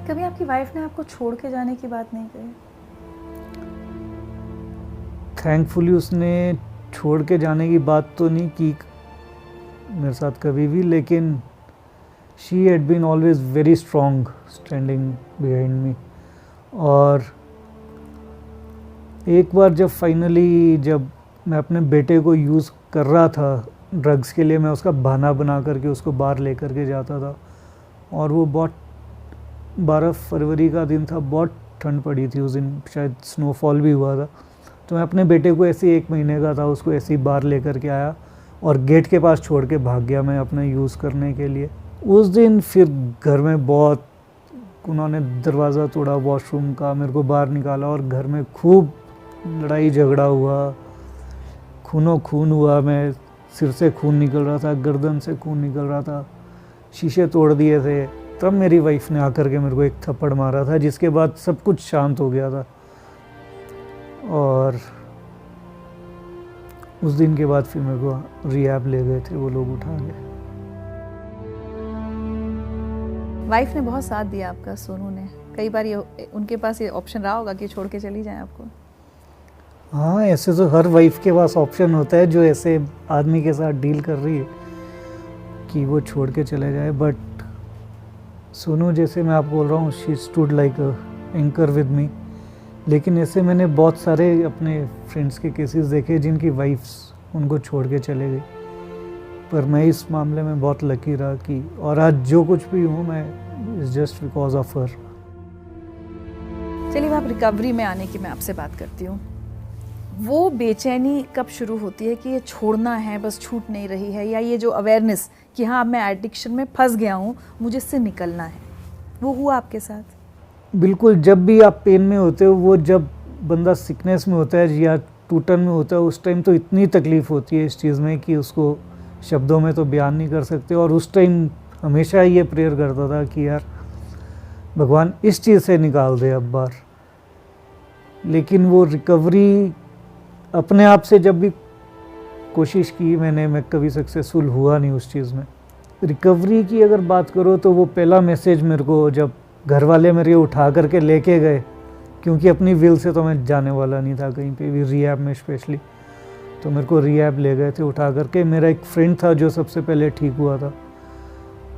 कभी आपकी वाइफ ने आपको छोड़ के जाने की बात नहीं कही? थैंकफुली उसने छोड़ के जाने की बात तो नहीं की मेरे साथ कभी भी, लेकिन she had been always very strong standing behind me. और एक बार जब फाइनली जब मैं अपने बेटे को यूज़ कर रहा था ड्रग्स के लिए, मैं उसका बहाना बना करके उसको बाहर ले करके जाता था, और वो बहुत 12 फरवरी का दिन था, बहुत ठंड पड़ी थी उस दिन, शायद स्नोफॉल भी हुआ था। तो मैं अपने बेटे को ऐसे ही 1 महीने का था, उसको ऐसे ही बाहर ले करके आया और गेट के पास छोड़ के भाग गया मैं अपना यूज़ करने के लिए। उस दिन फिर घर में बहुत उन्होंने दरवाज़ा तोड़ा वॉशरूम का, मेरे को बाहर निकाला और घर में खूब लड़ाई झगड़ा हुआ, खूनो खून हुआ। मैं सिर से खून निकल रहा था, गर्दन से खून निकल रहा था, शीशे तोड़ दिए थे। तब मेरी वाइफ ने आकर के मेरे को एक थप्पड़ मारा था, जिसके बाद सब कुछ शांत हो गया था। और उस दिन के बाद फिर मेरे को रिहैब ले गए थे वो लोग उठा के। वाइफ ने बहुत साथ दिया आपका, सोनू ने। कई बार ये उनके पास ये ऑप्शन रहा होगा कि छोड़ के चली जाए आपको। हाँ, ऐसे तो हर वाइफ के पास ऑप्शन होता है जो ऐसे आदमी के साथ डील कर रही है कि वो छोड़ के चले जाए। बट सोनू, जैसे मैं आपको बोल रहा हूँ, she stood like a anchor with me. लेकिन ऐसे मैंने बहुत सारे अपने फ्रेंड्स के केसेस देखे जिनकी वाइफ्स उनको छोड़ के चले गई, पर मैं इस मामले में बहुत लकी रहा कि, और आज जो कुछ भी हूँ मैं, it's just because of her. चलिए, आप रिकवरी में आने की मैं आपसे बात करती हूँ। वो बेचैनी कब शुरू होती है कि ये छोड़ना है, बस छूट नहीं रही है, या ये जो अवेयरनेस कि हाँ मैं एडिक्शन में फंस गया हूँ, मुझे इससे निकलना है, वो हुआ आपके साथ? बिल्कुल, जब भी आप पेन में होते हो, वो जब बंदा सिकनेस में होता है या टूटन में होता है, उस टाइम तो इतनी तकलीफ़ होती है इस चीज़ में कि उसको शब्दों में तो बयान नहीं कर सकते। और उस टाइम हमेशा ये प्रेयर करता था कि यार भगवान इस चीज़ से निकाल दे अब बार। लेकिन वो रिकवरी अपने आप से जब भी कोशिश की मैंने, मैं कभी सक्सेसफुल हुआ नहीं उस चीज़ में। रिकवरी की अगर बात करो तो वो पहला मैसेज मेरे को जब घर वाले मेरे उठा करके लेके गए, क्योंकि अपनी विल से तो मैं जाने वाला नहीं था कहीं पे भी, रिहैब में स्पेशली, तो मेरे को रिहैब ले गए थे उठा करके। मेरा एक फ्रेंड था जो सबसे पहले ठीक हुआ था,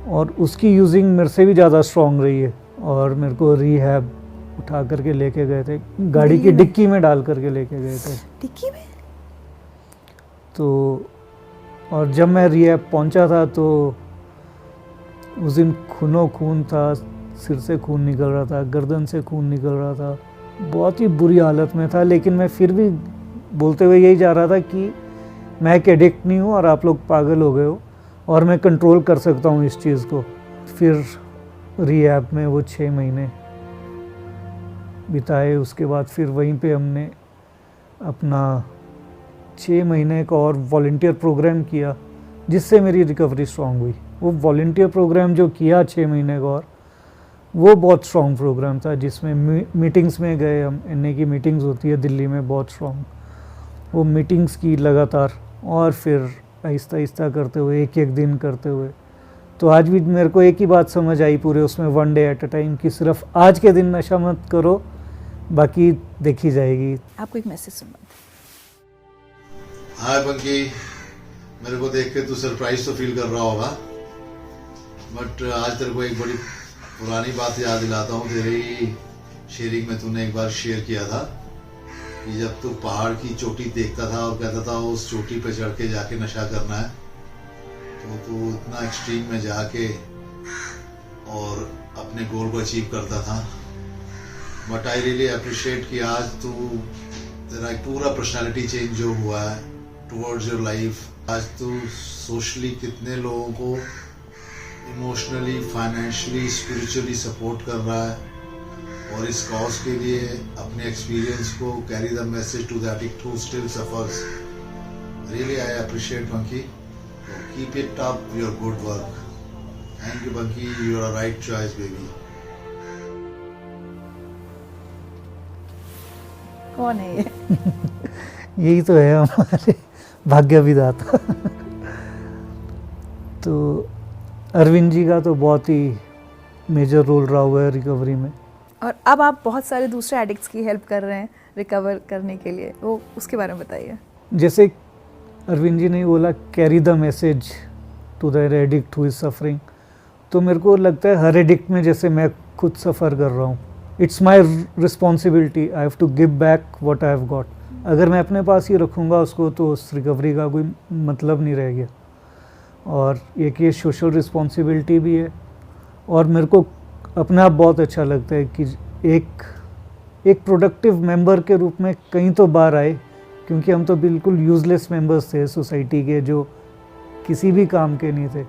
और उसकी यूजिंग मेरे से भी ज़्यादा स्ट्रॉन्ग रही है, और मेरे को रिहैब उठा करके लेके गए थे, गाड़ी की डिक्की में डाल करके लेके गए थे। डिक्की में? तो और जब मैं रिहैब पहुंचा था तो उस दिन खूनो खून था, सिर से खून निकल रहा था, गर्दन से खून निकल रहा था, बहुत ही बुरी हालत में था। लेकिन मैं फिर भी बोलते हुए यही जा रहा था कि मैं एक एडिक्ट नहीं हूँ और आप लोग पागल हो गए हो, और मैं कंट्रोल कर सकता हूँ इस चीज़ को। फिर रिहैब में वो 6 महीने बिताए। उसके बाद फिर वहीं पे हमने अपना 6 महीने का और वॉलंटियर प्रोग्राम किया, जिससे मेरी रिकवरी स्ट्रॉन्ग हुई। वो वॉलंटियर प्रोग्राम जो किया 6 महीने का, और वो बहुत स्ट्रॉन्ग प्रोग्राम था, जिसमें मीटिंग्स में गए हम। एनए की मीटिंग्स होती है दिल्ली में बहुत स्ट्रॉन्ग, वो मीटिंग्स की लगातार, और फिर आहिस्ता आहिस्ता करते हुए, एक एक दिन करते हुए, तो आज भी मेरे को एक ही बात समझ आई पूरे उसमें, 1 डे एट अ टाइम, कि सिर्फ आज के दिन नशा मत करो, बाकी देखी जाएगी। आपको एक मैसेज सुनना। हाय पंकी, मेरे को देख के तू सरप्राइज तो फील कर रहा होगा, बट आज तेरे को एक बड़ी पुरानी बात याद दिलाता हूँ। तेरे ही शेयरिंग में तूने एक बार शेयर किया था कि जब तू पहाड़ की चोटी देखता था और कहता था उस चोटी पे चढ़ के जाके नशा करना है, तो तू इतना एक्सट्रीम में जाके और अपने गोल को अचीव करता था। बट आई रियली अप्रिशिएट कि आज तू, तेरा एक पूरा पर्सनालिटी चेंज जो हुआ है टुवर्ड्स योर लाइफ। आज तू सोशली कितने लोगों को इमोशनली, फाइनेंशियली, स्पिरिचुअली सपोर्ट कर रहा है, और इस कॉज के लिए अपने एक्सपीरियंस को carry the message to the addict who still suffers. Really I appreciate Punky, keep it up your good work. Thank you Punky, you are right choice baby. कौन है ये? यही तो है हमारे भाग्य विधाता। तो अरविंद जी का तो बहुत ही मेजर रोल रहा हुआ है रिकवरी में। और अब आप बहुत सारे दूसरे एडिक्ट्स की हेल्प कर रहे हैं रिकवर करने के लिए, वो उसके बारे में बताइए। जैसे अरविंद जी ने बोला carry the message to the addict who is suffering, तो मेरे को लगता है हर एडिक्ट में, जैसे मैं खुद सफ़र कर रहा हूँ, it's my responsibility, I have to give back what I have got. अगर मैं अपने पास ही रखूँगा उसको, तो उस रिकवरी का कोई मतलब नहीं रह गया। और एक ये सोशल रिस्पॉन्सिबिलिटी भी है, और मेरे को अपने आप बहुत अच्छा लगता है कि एक प्रोडक्टिव मेंबर के रूप में कहीं तो बाहर आए, क्योंकि हम तो बिल्कुल यूज़लेस मेंबर्स थे सोसाइटी के, जो किसी भी काम के नहीं थे।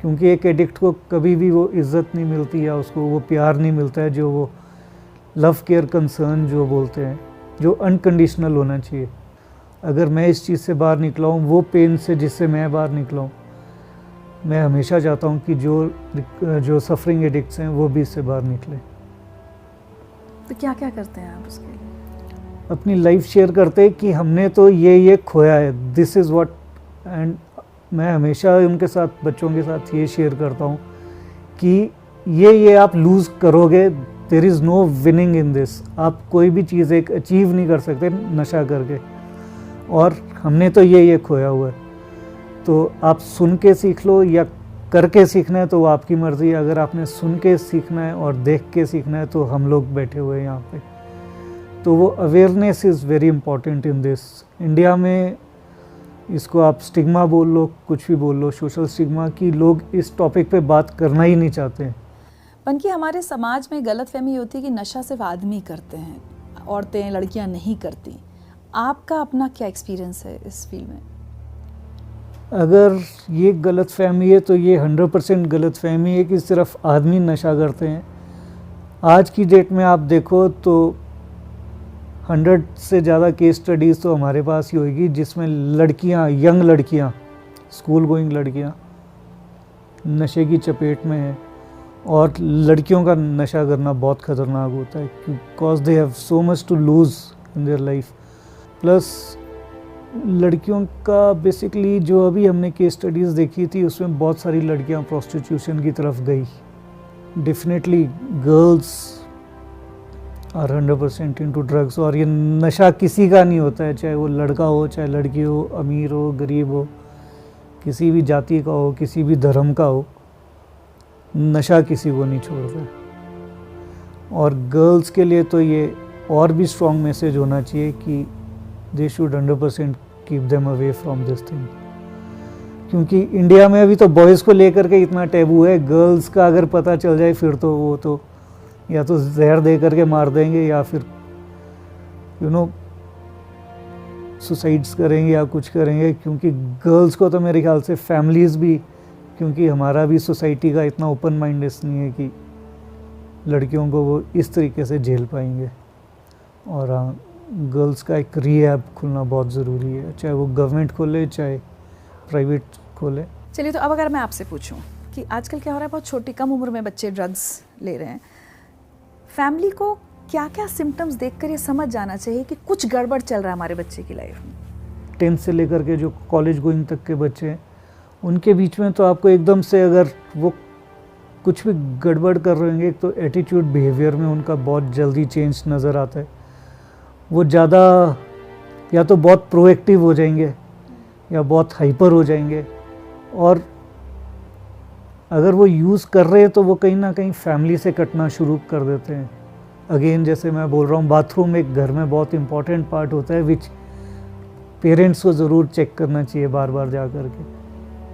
क्योंकि एक एडिक्ट को कभी भी वो इज़्ज़त नहीं मिलती, या उसको वो प्यार नहीं मिलता है, जो वो लव केयर कंसर्न जो बोलते हैं, जो अनकंडीशनल होना चाहिए। अगर मैं इस चीज़ से बाहर निकला हूँ, वो पेन से जिससे मैं बाहर निकला हूँ, मैं हमेशा चाहता हूँ कि जो सफरिंग एडिक्ट्स हैं वो भी इससे बाहर निकले। तो क्या क्या करते हैं आप उसके लिए? अपनी लाइफ शेयर करते हैं कि हमने तो ये खोया है, दिस इज़ व्हाट, एंड मैं हमेशा उनके साथ, बच्चों के साथ ये शेयर करता हूँ कि ये आप लूज़ करोगे, there is no winning in this. आप कोई भी चीज़ एक अचीव नहीं कर सकते नशा करके, और हमने तो ये खोया हुआ है। तो आप सुन के सीख लो या करके सीखना है तो वो आपकी मर्ज़ी है। अगर आपने सुन के सीखना है और देख के सीखना है, तो हम लोग बैठे हुए हैं यहाँ पे। तो वो awareness is very important in this. India में इसको आप स्टिग्मा बोल लो, कुछ भी बोल लो, सोशल स्टिग्मा, कि लोग इस टॉपिक पे बात करना ही नहीं चाहते हैं। पंकी, हमारे समाज में गलतफहमी होती है कि नशा सिर्फ आदमी करते हैं, औरतें, लड़कियां नहीं करती। आपका अपना क्या एक्सपीरियंस है इस फील्ड में? अगर ये गलतफहमी है तो ये 100% गलतफहमी है कि सिर्फ आदमी नशा करते हैं। आज की डेट में आप देखो तो 100 से ज़्यादा केस स्टडीज़ तो हमारे पास ही होगी, जिसमें लड़कियां, यंग लड़कियां, स्कूल गोइंग लड़कियां नशे की चपेट में हैं। और लड़कियों का नशा करना बहुत ख़तरनाक होता है, because they have so much to lose in their life. Plus लड़कियों का बेसिकली जो अभी हमने केस स्टडीज़ देखी थी, उसमें बहुत सारी लड़कियां प्रोस्टिट्यूशन की तरफ गई। Definitely girls are 100% into drugs. और ये नशा किसी का नहीं होता है, चाहे वो लड़का हो, चाहे लड़की हो, अमीर हो, गरीब हो, किसी भी जाति का हो, किसी भी धर्म का हो, नशा किसी को नहीं छोड़ता है। और गर्ल्स के लिए तो ये और भी स्ट्रॉन्ग मैसेज होना चाहिए कि they should 100% keep them away from this thing. क्योंकि इंडिया में अभी तो बॉयज़ को लेकर के इतना टैबू है, गर्ल्स का अगर पता चल जाए फिर तो वो तो या तो जहर दे करके मार देंगे, या फिर सुसाइड्स करेंगे या कुछ करेंगे। क्योंकि गर्ल्स को तो मेरे ख्याल से फैमिलीज़ भी, क्योंकि हमारा भी सोसाइटी का इतना ओपन माइंडनेस नहीं है कि लड़कियों को वो इस तरीके से झेल पाएंगे। और गर्ल्स का एक रिहैब खुलना बहुत ज़रूरी है, चाहे वो गवर्नमेंट खोले चाहे प्राइवेट खोले। चलिए, तो अब अगर मैं आपसे पूछूं कि आजकल क्या हो रहा है, बहुत छोटी कम उम्र में बच्चे ड्रग्स ले रहे हैं, फैमिली को क्या क्या सिम्टम्स देखकर ये समझ जाना चाहिए कि कुछ गड़बड़ चल रहा है हमारे बच्चे की लाइफ में? 10th से लेकर के जो कॉलेज गोइंग तक के बच्चे हैं उनके बीच में तो आपको एकदम से अगर वो कुछ भी गड़बड़ कर रहे होंगे, तो एटीट्यूड बिहेवियर में उनका बहुत जल्दी चेंज नज़र आता है। वो ज़्यादा या तो बहुत प्रोएक्टिव हो जाएंगे या बहुत हाइपर हो जाएंगे, और अगर वो यूज़ कर रहे हैं तो वो कहीं ना कहीं फैमिली से कटना शुरू कर देते हैं। अगेन जैसे मैं बोल रहा हूँ, बाथरूम एक घर में बहुत इंपॉर्टेंट पार्ट होता है, विच पेरेंट्स को ज़रूर चेक करना चाहिए बार बार जा कर के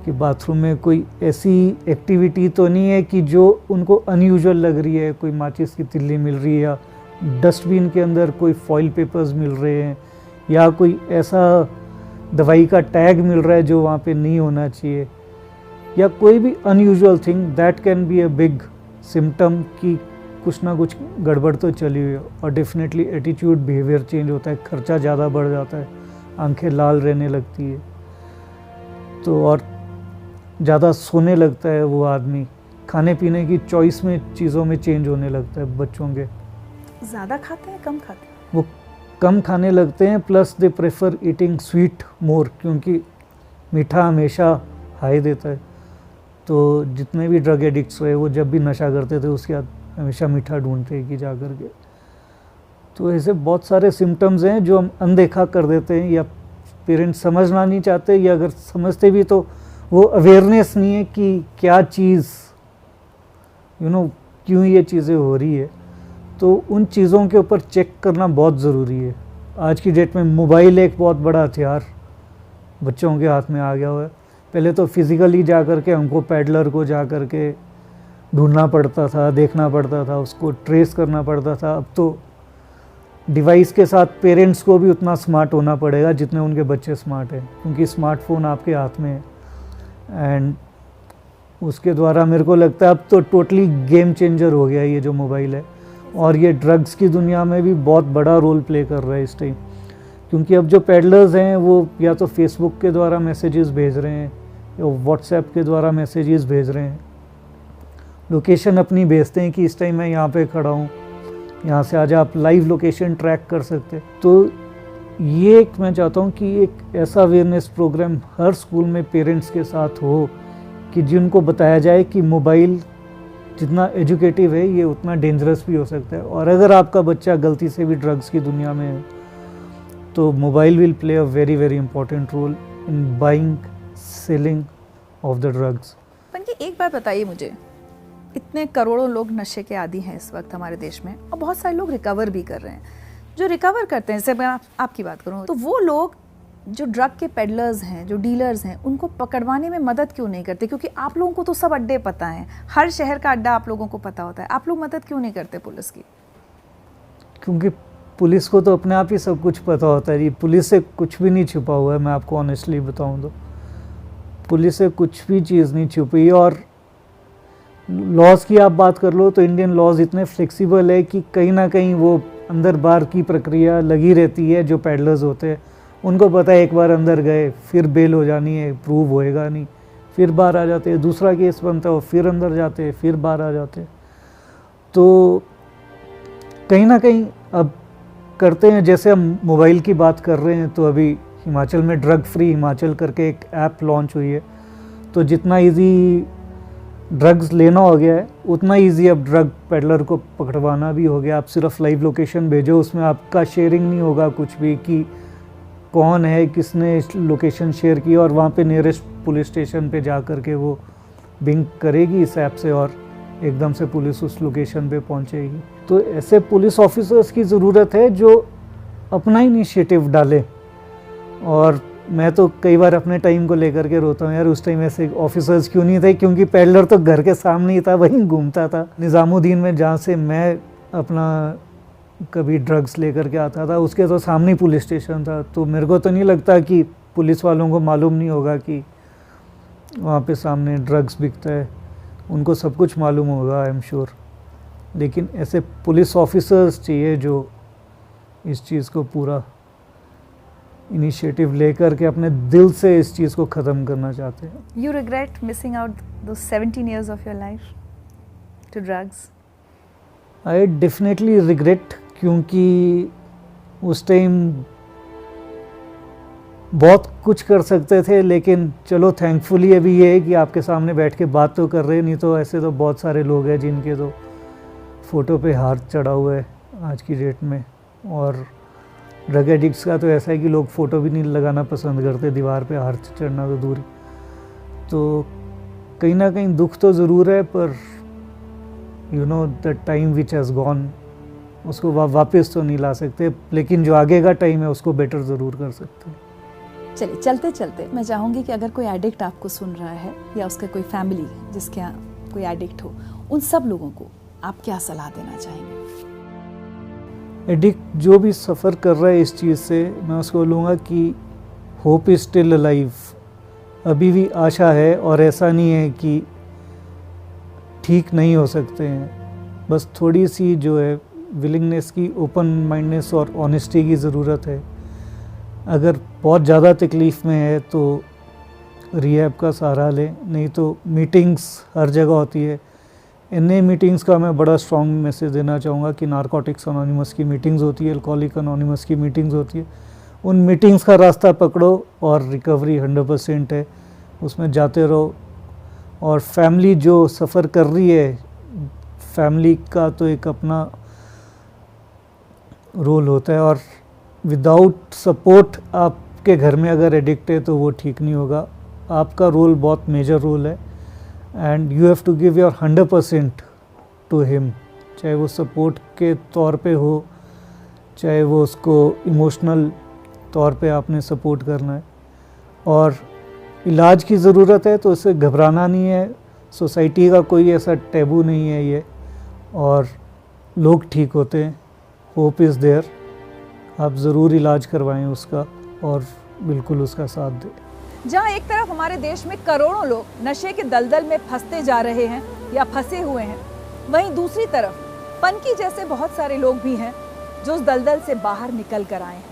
कि बाथरूम में कोई ऐसी एक्टिविटी तो नहीं है कि जो उनको अनयूजुअल लग रही है, कोई माचिस की तिल्ली मिल रही है या डस्टबिन के अंदर कोई फॉइल पेपर्स मिल रहे हैं या कोई ऐसा दवाई का टैग मिल रहा है जो वहाँ पे नहीं होना चाहिए, या कोई भी unusual thing that can be a big symptom कि कुछ ना कुछ गड़बड़ तो चली हुई है। और डेफिनेटली एटीट्यूड बिहेवियर चेंज होता है, खर्चा ज़्यादा बढ़ जाता है, आंखें लाल रहने लगती है, तो और ज़्यादा सोने लगता है वो आदमी, खाने पीने की चॉइस में चीज़ों में चेंज होने लगता है बच्चों के। ज़्यादा खाते हैं, कम खाते हैं? वो कम खाने लगते हैं, plus they prefer eating sweet more, क्योंकि मीठा हमेशा हाई देता है। तो जितने भी ड्रग एडिक्ट्स रहे वो जब भी नशा करते थे उसके बाद हमेशा मीठा ढूंढते हैं कि जा कर के। तो ऐसे बहुत सारे सिम्टम्स हैं जो हम अनदेखा कर देते हैं, या पेरेंट्स समझना नहीं चाहते, या अगर समझते भी तो वो अवेयरनेस नहीं है कि क्या चीज़ क्यों ये चीज़ें हो रही है। तो उन चीज़ों के ऊपर चेक करना बहुत ज़रूरी है। आज की डेट में मोबाइल एक बहुत बड़ा हथियार बच्चों के हाथ में आ गया हुआ है। पहले तो फिज़िकली जा कर के हमको पैडलर को जा कर के ढूंढना पड़ता था, देखना पड़ता था, उसको ट्रेस करना पड़ता था। अब तो डिवाइस के साथ पेरेंट्स को भी उतना स्मार्ट होना पड़ेगा जितने उनके बच्चे स्मार्ट हैं, क्योंकि स्मार्टफोन आपके हाथ में है। एंड उसके द्वारा मेरे को लगता है अब तो टोटली गेम चेंजर हो गया ये जो मोबाइल है, और ये ड्रग्स की दुनिया में भी बहुत बड़ा रोल प्ले कर रहा है इस टाइम। क्योंकि अब जो पेडलर्स हैं वो या तो फेसबुक के द्वारा मैसेजेस भेज रहे हैं या व्हाट्सएप के द्वारा मैसेजेस भेज रहे हैं, लोकेशन अपनी भेजते हैं कि इस टाइम मैं यहाँ पे खड़ा हूँ, यहाँ से आज आप लाइव लोकेशन ट्रैक कर सकते। तो ये एक मैं चाहता हूँ कि एक ऐसा अवेयरनेस प्रोग्राम हर स्कूल में पेरेंट्स के साथ हो कि जिनको बताया जाए कि मोबाइल जितना एजुकेटिव है ये उतना डेंजरस भी हो सकता है, और अगर आपका बच्चा गलती से भी ड्रग्स की दुनिया में है तो mobile will play a very very important role in buying selling of the drugs. Panki, एक बात बताइए मुझे, इतने करोड़ों लोग नशे के आदी हैं इस वक्त हमारे देश में, और बहुत सारे लोग रिकवर भी कर रहे हैं। जो रिकवर करते हैं, जैसे मैं आपकी बात करूँ, तो वो लोग जो ड्रग के पेडलर्स हैं, जो डीलर्स हैं, उनको पकड़वाने में मदद क्यों नहीं करते? क्योंकि आप लोगों को तो सब अड्डे पता हैं, हर शहर का अड्डा आप लोगों को पता होता है, आप लोग मदद क्यों नहीं करते पुलिस की? क्योंकि पुलिस को तो अपने आप ही सब कुछ पता होता है जी। पुलिस से कुछ भी नहीं छुपा हुआ है, मैं आपको ऑनेस्टली बताऊं तो पुलिस से कुछ भी चीज़ नहीं छुपी। और लॉज की आप बात कर लो तो इंडियन लॉज इतने फ्लेक्सिबल है कि कहीं ना कहीं वो अंदर बाहर की प्रक्रिया लगी रहती है। जो पैडलर्स होते हैं उनको पता है एक बार अंदर गए फिर बेल हो जानी है, प्रूव होएगा नहीं, फिर बाहर आ जाते हैं, दूसरा केस बनता है, फिर अंदर जाते हैं, फिर बाहर आ जाते हैं। तो कहीं ना कहीं अब करते हैं। जैसे हम मोबाइल की बात कर रहे हैं तो अभी हिमाचल में ड्रग फ्री हिमाचल करके एक ऐप लॉन्च हुई है। तो जितना इजी ड्रग्स लेना हो गया है उतना इजी अब ड्रग पेडलर को पकड़वाना भी हो गया। आप सिर्फ लाइव लोकेशन भेजो, उसमें आपका शेयरिंग नहीं होगा कुछ भी कि कौन है, किसने लोकेशन शेयर की, और वहाँ पे नियरेस्ट पुलिस स्टेशन पे जा कर के वो बिंग करेगी इस ऐप से और एकदम से पुलिस उस लोकेशन पे पहुँचेगी। तो ऐसे पुलिस ऑफिसर्स की ज़रूरत है जो अपना इनिशिएटिव डालें। और मैं तो कई बार अपने टाइम को लेकर के रोता हूँ, यार उस टाइम ऐसे ऑफिसर्स क्यों नहीं थे, क्योंकि पेडलर तो घर के सामने ही था, वहीं घूमता था। निज़ामुद्दीन में जहाँ से मैं अपना कभी ड्रग्स लेकर के आता था उसके तो सामने पुलिस स्टेशन था। तो मेरे को तो नहीं लगता कि पुलिस वालों को मालूम नहीं होगा कि वहाँ पे सामने ड्रग्स बिकता है, उनको सब कुछ मालूम होगा आई एम श्योर। लेकिन ऐसे पुलिस ऑफिसर्स चाहिए जो इस चीज़ को पूरा इनिशिएटिव लेकर के अपने दिल से इस चीज़ को ख़त्म करना चाहते हैं। You regret missing out those 17 years of your life to drugs? I definitely regret, क्योंकि उस टाइम बहुत कुछ कर सकते थे, लेकिन चलो थैंकफुली अभी ये है कि आपके सामने बैठ के बात तो कर रहे हैं, नहीं तो ऐसे तो बहुत सारे लोग हैं जिनके तो फ़ोटो पे हाथ चढ़ा हुआ है आज की डेट में। और ड्रग एडिक्ट्स का तो ऐसा है कि लोग फ़ोटो भी नहीं लगाना पसंद करते, दीवार पे हाथ चढ़ना तो दूर। तो कहीं ना कहीं दुख तो ज़रूर है, पर you know the time which has gone उसको वापस तो नहीं ला सकते, लेकिन जो आगे का टाइम है उसको बेटर ज़रूर कर सकते हैं। चलिए चलते चलते मैं चाहूँगी कि अगर कोई एडिक्ट आपको सुन रहा है या उसका कोई फैमिली जिसके यहाँ कोई एडिक्ट हो, उन सब लोगों को आप क्या सलाह देना चाहेंगे? एडिक्ट जो भी सफ़र कर रहा है इस चीज़ से, मैं उसको बोलूँगा कि होप इज़ स्टिल अलाइव, अभी भी आशा है, और ऐसा नहीं है कि ठीक नहीं हो सकते हैं। बस थोड़ी सी जो है विलिंगनेस की, ओपन माइंडनेस और ऑनेस्टी की ज़रूरत है। अगर बहुत ज़्यादा तकलीफ़ में है तो रिहैब का सहारा लें, नहीं तो मीटिंग्स हर जगह होती है। इन्हीं मीटिंग्स का मैं बड़ा स्ट्रॉन्ग मैसेज देना चाहूँगा कि नारकोटिक्स अनोनिमस की मीटिंग्स होती है, अल्कोहलिक अनोनिमस की मीटिंग्स होती है, उन मीटिंग्स का रास्ता पकड़ो और रिकवरी 100% है, उसमें जाते रहो। और फैमिली जो सफ़र कर रही है, फैमिली का तो एक अपना रोल होता है, और विदाउट सपोर्ट आपके घर में अगर एडिक्ट है तो वो ठीक नहीं होगा। आपका रोल बहुत मेजर रोल है, and you have to give your 100% to him, चाहे वो सपोर्ट के तौर पे हो, चाहे वो उसको इमोशनल तौर पे आपने सपोर्ट करना है। और इलाज की ज़रूरत है तो इससे घबराना नहीं है, सोसाइटी का कोई ऐसा टैबू नहीं है ये, और लोग ठीक होते हैं। होप इज़ देयर, आप ज़रूर इलाज करवाएं उसका और बिल्कुल उसका साथ दें। जहाँ एक तरफ हमारे देश में करोड़ों लोग नशे के दलदल में फंसते जा रहे हैं या फंसे हुए हैं, वहीं दूसरी तरफ पनकी जैसे बहुत सारे लोग भी हैं जो उस दलदल से बाहर निकल कर आए हैं।